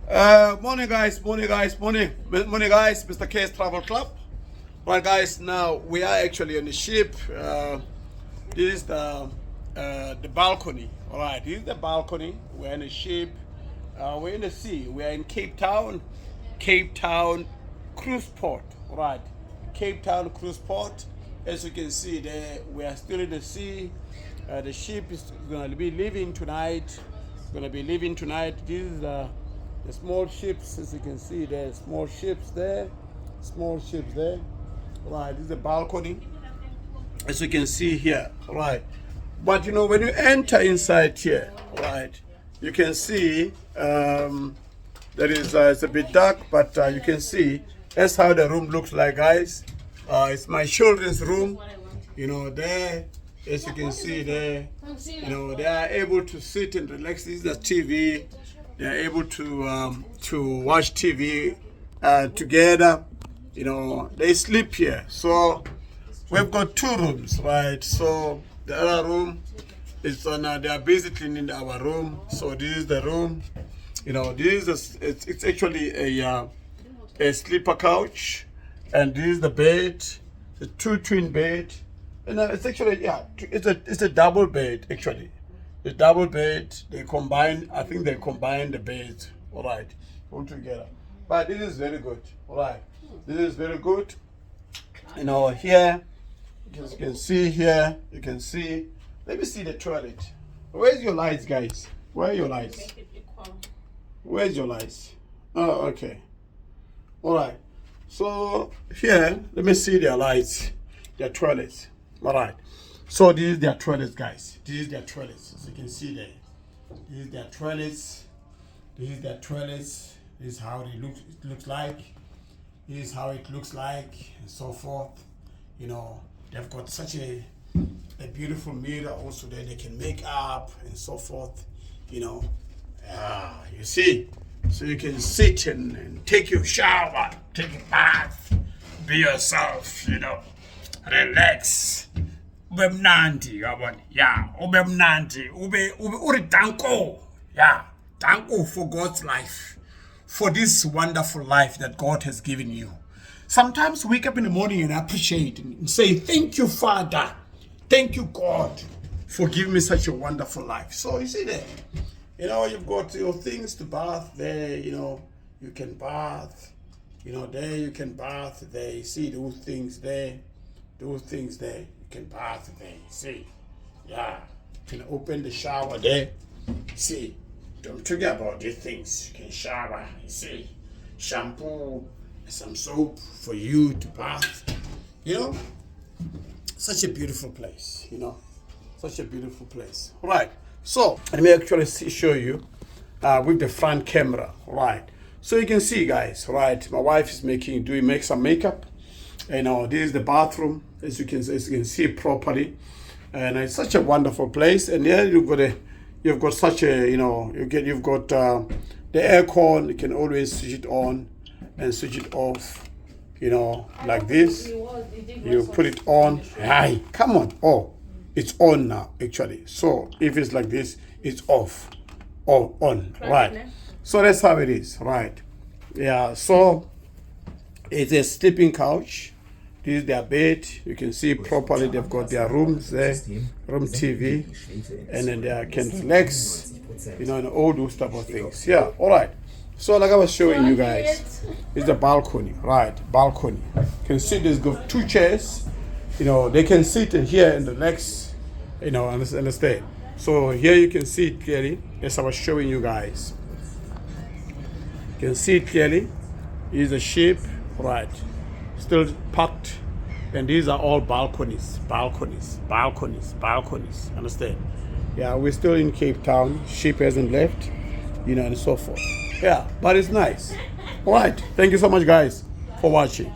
Morning guys, Mr. K's Travel Club. Right guys, now we are actually on the ship. This is the balcony. All right, this is the balcony. We're in a ship. We're in the sea. We're in Cape Town cruise port. All right, Cape Town cruise port. As you can see there, we are still in the sea. The ship is going to be leaving tonight. This is the small ships, as you can see there. Small ships there. Right, this is the balcony, as you can see here. Right, but you know, when you enter inside here, right, you can see there is it's a bit dark, but you can see that's how the room looks like, guys. It's my children's room. You know, there, as you can see there, you know, they are able to sit and relax. This is the TV. They are able to watch TV together. You know, they sleep here. So we've got two rooms, right? So the other room is on. They are busy cleaning our room. So this is the room. You know, this is it's actually a sleeper couch, and this is the bed. The two twin bed. And it's actually, yeah, it's a double bed actually. The double bed, they combine, I think they combine the beds, all right, all together. But this is very good, all right. This is very good. You know, here, you can see here, you can see, let me see the toilet. Where's your lights, guys? Where are your lights? Where's your lights? Oh, okay. All right. So here, let me see their lights, their toilets. All right, so this is their toilets, guys. This is their toilets, as you can see there. This is their toilets. This is how it looks like. This is how it looks like, and so forth. You know, they've got such a beautiful mirror also that they can make up and so forth. You know, you see, so you can sit and take your shower, take a bath, be yourself. You know. Relax. Ube mnandi, yabona. Yeah, ube mnandi. Ube uri danko. Yeah, danko for God's life. For this wonderful life that God has given you. Sometimes wake up in the morning and appreciate and say, thank you, Father. Thank you, God, for giving me such a wonderful life. So you see there, you know, you've got your things to bath there, you know, you can bath, you know, there you can bath there. You see those things there. You can bath there, see, yeah, you can open the shower there, see, don't forget about these things. You can shower, you see, shampoo, some soap for you to bath, you know, such a beautiful place, you know, such a beautiful place. All right, so let me actually show you with the front camera, right? So you can see, guys, right, my wife is make some makeup. You know, this is the bathroom, as you can see properly, and it's such a wonderful place. And there you've got such a, you know, you've got the aircon. You can always switch it on and switch it off, you know, like this. You put it on. Hi, come on. Oh, it's on now actually. So if it's like this, it's off or on, right? So that's how it is, right? Yeah. So it's a sleeping couch. This is their bed. You can see properly. They've got their rooms there, room TV, and then they can flex, you know, and all those type of things. Yeah, all right. So like I was showing you guys, it's the balcony, right? Balcony. You can see there's got two chairs. You know, they can sit in here and relax, you know, understand. So here you can see it clearly, as I was showing you guys. You can see it clearly. Here's a ship, right? Still parked, and these are all balconies, understand? Yeah, we're still in Cape Town. Ship hasn't left, you know, and so forth. Yeah, but it's nice. All right, thank you so much, guys, for watching.